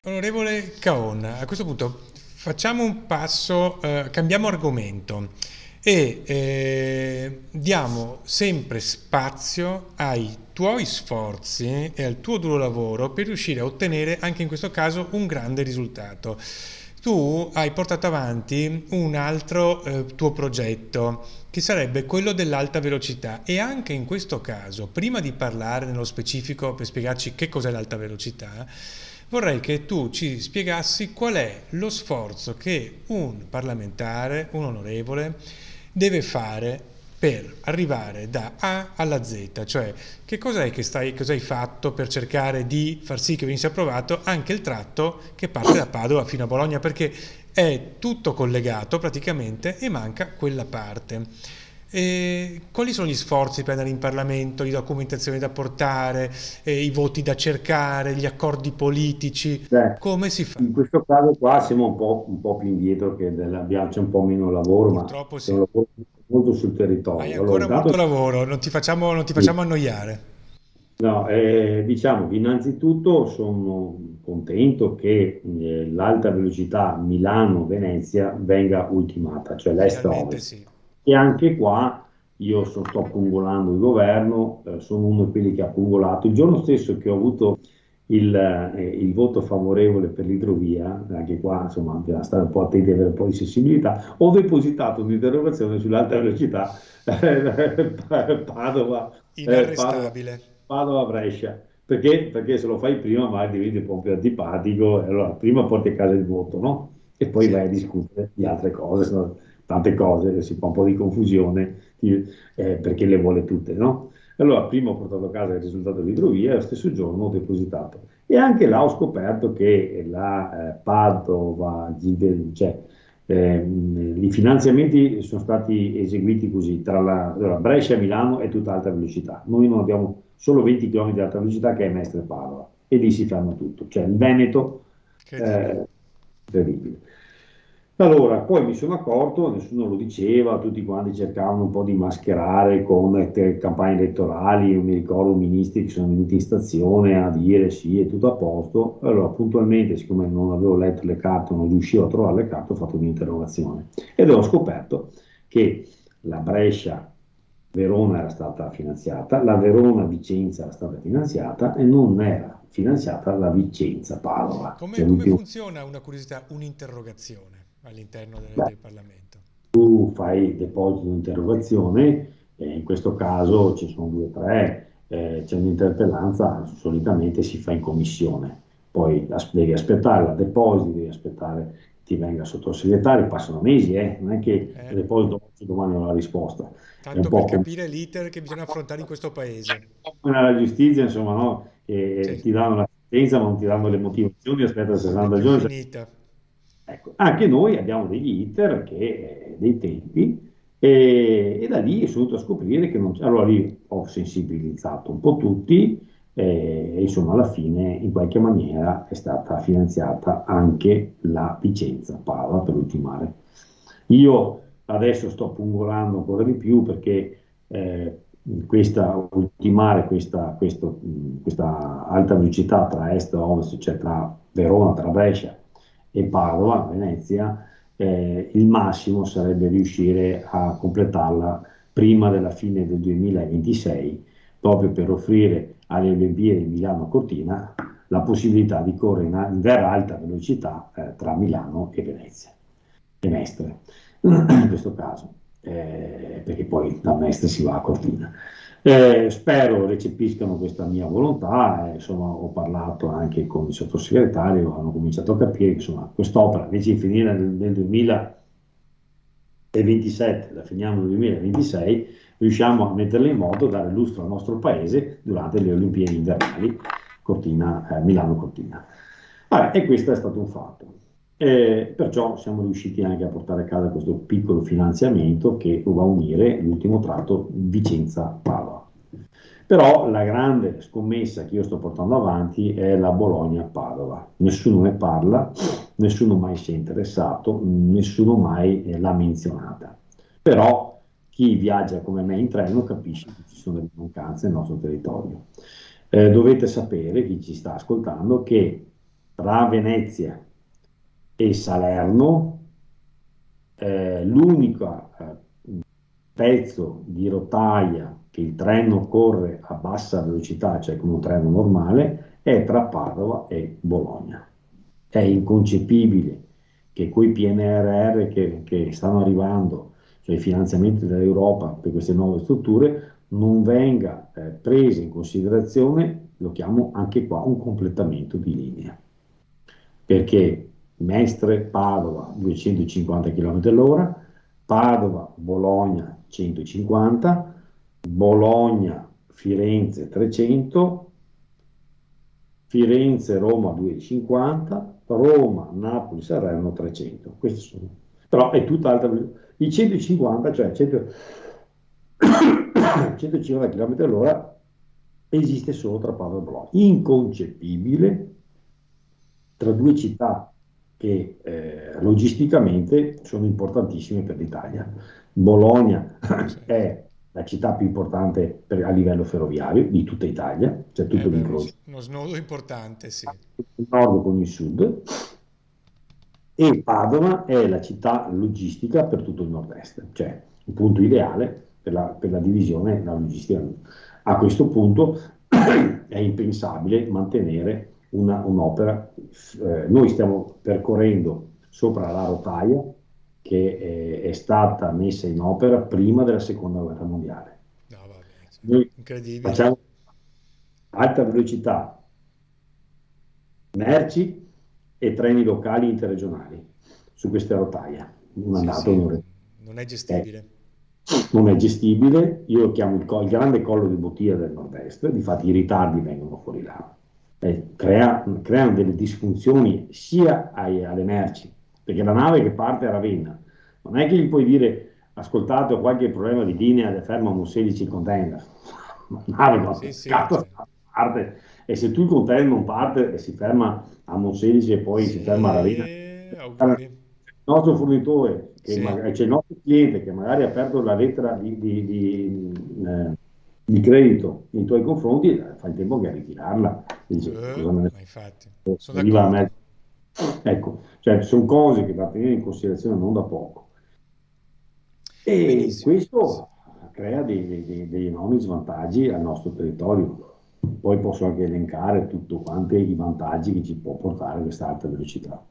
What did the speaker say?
Onorevole Caon, a questo punto facciamo un passo, cambiamo argomento e diamo sempre spazio ai tuoi sforzi e al tuo duro lavoro per riuscire a ottenere anche in questo caso un grande risultato. Tu hai portato avanti un altro tuo progetto che sarebbe quello dell'alta velocità e anche in questo caso, prima di parlare nello specifico per spiegarci che cos'è l'alta velocità, vorrei che tu ci spiegassi qual è lo sforzo che un parlamentare, un onorevole, deve fare per arrivare da A alla Z, cioè che cos'è che cosa hai fatto per cercare di far sì che venisse approvato anche il tratto che parte da Padova fino a Bologna, perché è tutto collegato praticamente e manca quella parte. E quali sono gli sforzi per andare in Parlamento, le documentazioni da portare, i voti da cercare, gli accordi politici? Beh, Come si fa? in questo caso qua siamo un po' più indietro abbiamo, c'è un po' meno lavoro, ma Purtroppo c'è sì. un lavoro molto sul Hai territorio. Allora, ancora molto intanto, lavoro, non ti sì, facciamo annoiare. no, diciamo che innanzitutto sono contento che l'alta velocità Milano-Venezia venga ultimata, cioè Finalmente l'est-ovest. sì. E anche qua io sto pungolando il governo, sono uno di quelli che ha pungolato. Il giorno stesso che ho avuto il voto favorevole per l'idrovia, anche qua insomma bisogna stare un po' attenti e avere un po' di sensibilità, ho depositato un'interrogazione sull'alta velocità Padova, Padova, Inarrestabile. Padova-Brescia. Perché se lo fai prima magari diventi un po' più antipatico, e allora prima porti a casa il voto, no? E poi Sì. vai a discutere di altre cose, sono tante cose, si fa un po' di confusione perché le vuole tutte, no? Allora, prima ho portato a casa il risultato dell'idrovia e lo stesso giorno ho depositato. E anche là ho scoperto che la Padova, cioè, i finanziamenti sono stati eseguiti così, allora, Brescia e Milano è tutta alta velocità. Noi non abbiamo solo 20 km di alta velocità che è Mestre Padova e lì si fanno tutto. Cioè il Veneto, Incredibile. eh, terribile. Allora, poi mi sono accorto, nessuno lo diceva, tutti quanti cercavano un po' di mascherare con campagne elettorali, io mi ricordo ministri che sono venuti in stazione a dire sì, è tutto a posto. Allora, puntualmente, siccome non avevo letto le carte, non riuscivo a trovare le carte, ho fatto un'interrogazione ed ho scoperto che la Brescia-Verona era stata finanziata, la Verona-Vicenza era stata finanziata e non era finanziata la Vicenza-Padova, Come, cioè come l'ultimo. funziona una curiosità, un'interrogazione all'interno Beh, del Parlamento? tu fai deposito di interrogazione, in questo caso ci sono due o tre, c'è un'interpellanza, solitamente si fa in commissione, poi devi aspettare la depositi, devi aspettare che ti venga il sottosegretario, passano mesi, non è che Eh? deposito oggi, domani ho la risposta, è un Tanto per po' come capire l'iter che bisogna affrontare in questo paese. nella giustizia, insomma, no? Che Sì, ti danno la sentenza ma non ti danno le motivazioni, aspetta non è 60 più giorni. finita. Ecco, anche noi abbiamo degli iter, dei tempi, e da lì sono venuto a scoprire che non c'è. Allora lì ho sensibilizzato un po' tutti, e insomma alla fine in qualche maniera è stata finanziata anche la Vicenza Padova per ultimare. Io adesso sto pungolando ancora di più perché ultimare questa alta velocità tra est e ovest, cioè tra Verona, tra Brescia e Padova, Venezia, il massimo sarebbe riuscire a completarla prima della fine del 2026, proprio per offrire alle Olimpiadi di Milano Cortina la possibilità di correre in vera alta velocità tra Milano e Venezia, e Mestre, in questo caso, perché poi da Mestre si va a Cortina. Spero recepiscano questa mia volontà, insomma, ho parlato anche con il sottosegretario, hanno cominciato a capire che insomma, quest'opera invece di finire nel 2027, la finiamo nel 2026, riusciamo a metterla in moto, dare lustro al nostro paese durante le Olimpiadi invernali Milano-Cortina. Vabbè, e questo è stato un fatto. Perciò siamo riusciti anche a portare a casa questo piccolo finanziamento che va a unire l'ultimo tratto Vicenza-Padova. Però la grande scommessa che io sto portando avanti è la Bologna-Padova. Nessuno ne parla, nessuno mai si è interessato, nessuno mai l'ha menzionata. Però chi viaggia come me in treno capisce che ci sono delle mancanze nel nostro territorio. Dovete sapere, chi ci sta ascoltando, che tra Venezia e Salerno, l'unico pezzo di rotaia che il treno corre a bassa velocità, cioè come un treno normale, è tra Padova e Bologna. È inconcepibile che quei PNRR che stanno arrivando, cioè i finanziamenti dell'Europa per queste nuove strutture, non venga preso in considerazione, lo chiamo anche qua un completamento di linea, perché Mestre-Padova 250 km all'ora, Padova-Bologna 150, Bologna-Firenze 300, Firenze-Roma 250, Roma-Napoli-Salerno 300. Questi sono. Però è tutta alta velocità. I 150, cioè 100 150 km all'ora, esiste solo tra Padova e Bologna. Inconcepibile tra due città che logisticamente sono importantissime per l'Italia. Bologna Certo. è la città più importante a livello ferroviario di tutta Italia, c'è tutto Beh, l'incrocio uno snodo importante, sì. il nord con il sud, e Padova è la città logistica per tutto il nord-est, cioè il punto ideale per la divisione, la logistica. A questo punto è impensabile mantenere un'opera. Noi stiamo percorrendo sopra la rotaia che è stata messa in opera prima della seconda guerra mondiale. No, vabbè, cioè, Noi incredibile. facciamo alta velocità, merci e treni locali interregionali su queste rotaie, un Sì, andato e sì, un ritorno. non è Eh, gestibile. Non è gestibile, io lo chiamo il grande collo di bottiglia del nord-est, difatti i ritardi vengono fuori là. Creano delle disfunzioni sia alle merci, perché la nave che parte a Ravenna, non è che gli puoi dire ascoltate ho qualche problema di linea, fermano 16 container. La nave Sì, quando sì, scatta cioè, parte, e se tu il container non parte e si ferma a Monselice e poi si ferma a Ravenna, il auguri. nostro fornitore, Sì, c'è il nostro cliente che magari ha aperto la lettera di credito nei tuoi confronti, fa il tempo che a ritirarla. E dice, cosa me ma infatti, ne sono arriva a d'accordo. me? Ecco, cioè sono cose che da tenere in considerazione non da poco. E Benissimo. questo crea degli enormi svantaggi al nostro territorio. Poi posso anche elencare tutto quanti i vantaggi che ci può portare questa alta velocità.